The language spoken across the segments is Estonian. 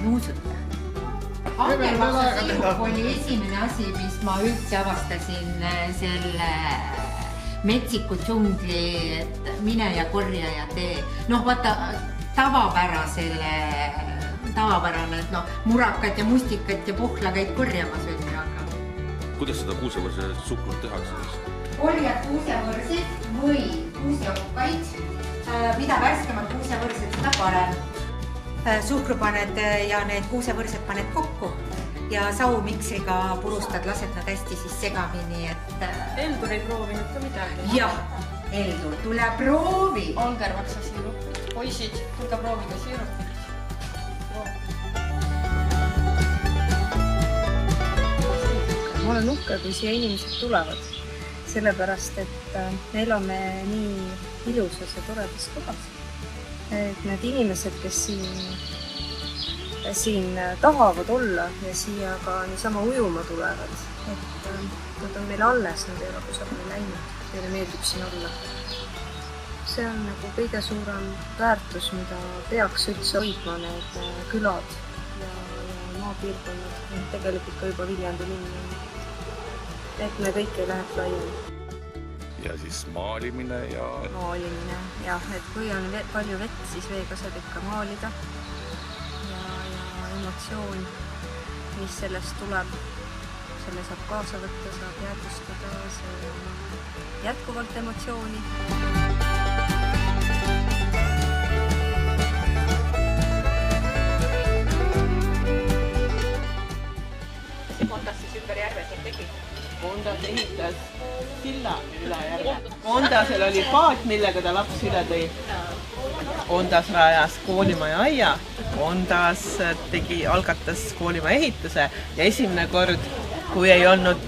nuusuta. Akervaksa oli esimene asi, mis ma üldse avastasin selle metsiku džungli, et mine ja korja ja tee. Noh, vaata, tavapärane, et murakad ja mustikad ja puhlagaid korjamas on ju, aga... Kuidas seda kuusevõrse suhkrut tehakse siis? Korjad kuusevõrsid või kuuseokaid, mida värskemad kuusevõrsid, seda parem. Suhkru paned ja need kuusevõrsed paned kokku ja saumiksriga purustad, lased nad hästi siis segamini, et... Eldur ei proovinud ka midagi? Jah, Eldur, tule proovi! Akervaksa siirup. Poisid, tulge proovida siirup. Ma olen uhke, kui siia inimesed tulevad, sellepärast, et me elame nii ilusas ja toredas kohas. Et need inimesed, kes siin tahavad olla ja siia ka niisama ujuma tulevad, et nad on meil alles, nad ei ole kusagile läinud, neile meeldib siin olla. See on nagu kõige suurem väärtus, mida peaks üldse hoidma need külad ja maapiirkonnad, tegelikult ka juba Viljandi linn. Et me kõik ei läheks laiali. Ja siis maalimine ja... Maalimine, jah, et kui on palju vett, siis veega saab ikka maalida. Ja emotsioon, mis sellest tuleb, selle saab kaasa võtta, saab jäädvustada, see on jätkuvalt emotsiooni. See kondas siis ümber järve siin tegi? Kondas ehitas silla üle järve. Kondasel oli paat, millega ta laps üle tõi. Kondas rajas koolimaja aia. Kondas algatas koolimaja ehituse ja esimene kord, kui ei olnud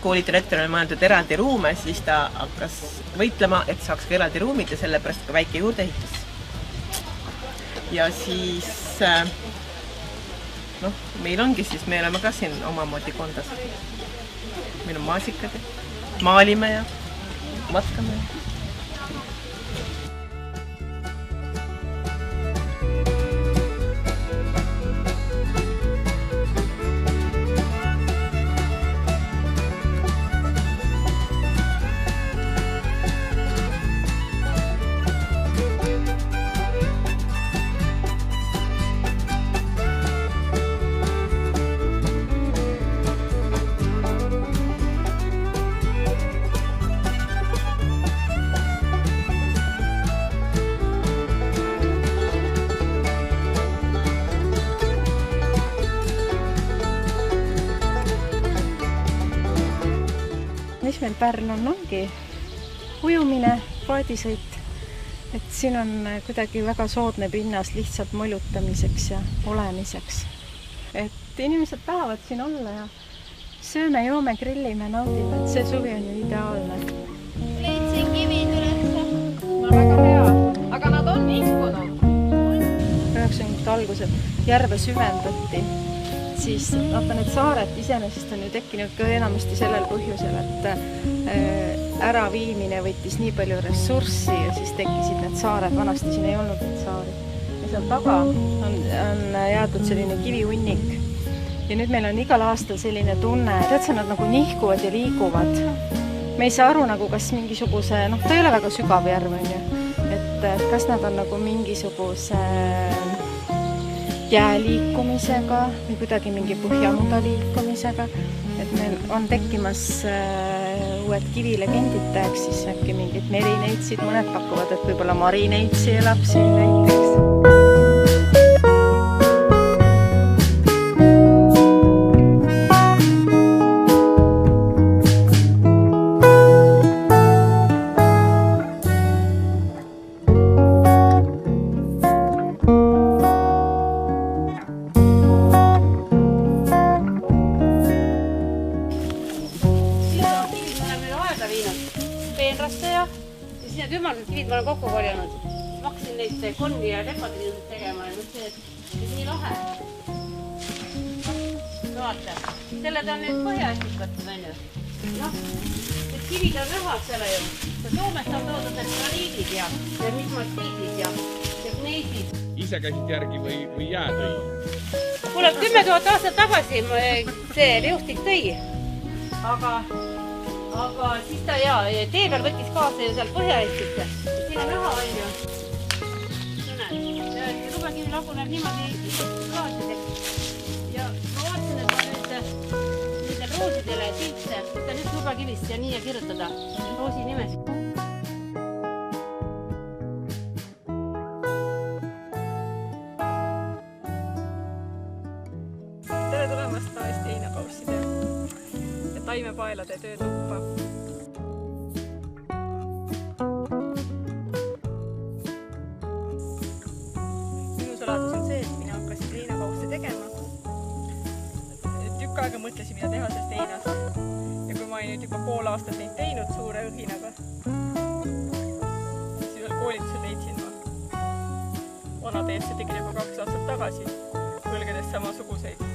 koolidirektoril mõeldud eraldi ruume, siis ta hakkas võitlema, et saaks ka eraldi ruumid ja sellepärast ka väike juurdeehitus. Ja siis, meil ongi siis, me oleme ka siin omamoodi Kondas. Meil on maasikad, maalime ja matkame. Mis meil Pärnul ongi ujumine, paadisõit, et siin on kuidagi väga soodne pinnas lihtsalt molutamiseks ja olemiseks. Et inimesed tahavad siin olla ja sööme, joome, grillime, naudime, et see suvi on ju ideaalne. Leidsin kivid ülesse. No väga hea, aga nad on ihkunud. 90. algusel järve süvendati. Siis need saared iseenesest on ju tekkinud ka enamasti sellel põhjusel, et äraviimine võttis nii palju ressurssi ja siis tekkisid need saared. Vanasti siin ei olnud neid saari. Ja seal taga on jäetud selline kivihunnik. Ja nüüd meil on igal aastal selline tunne, et nad nagu nihkuvad ja liiguvad. Me ei saa aru, nagu kas mingisuguse, ta ei ole väga sügav järv, on ju. Et kas nad on nagu mingisuguse jääliikumisega või kuidagi mingi põhjamuda liikumisega, et meil on tekkimas uued kivilegendid, täheks siis äkki mingid merineitsid, mõned pakuvad, et võib-olla marineitsi elab siin näiteks. Peenrasse ja siis need ümmargused kivid ma olen kokku korjanud. Ma hakkasin neid konni ja repadriinud tegema ja see on nii lahe. Vaata, selled on nüüd põhja-Eestis võtnud, on ju. Need kivid on rõhad selle ju. Soomest on toodud need graniidid ja mitmad tiidid ja gneisid. ise käisid järgi või jää tõi? Kuule, 10 000 aastat tagasi see reustik tõi. Aga siis ta tee peal võttis kaasa ju seal Põhja-Eestisse. Siin on näha on ju. Lubakivi laguneb niimoodi klaasideks. Ja ma vaatasin, et ma nüüd roosidele siltse, võtta nüüd lubakivist ja nii ja kirjutada roosi nimesid. Tere tulemast taesti heinakausside ja taimepaelade töötuppa. Minu saladus on see, et mina hakkasin heinakausse tegema. Tükk aega mõtlesin, mida teha sellest heinast. Ja kui ma olin nüüd juba pool aastat neid teinud suure õhinaga, siis veel koolitusel leidsin ma. Vana teesse tegin juba 2 aastat tagasi, põlgedes samasuguseid.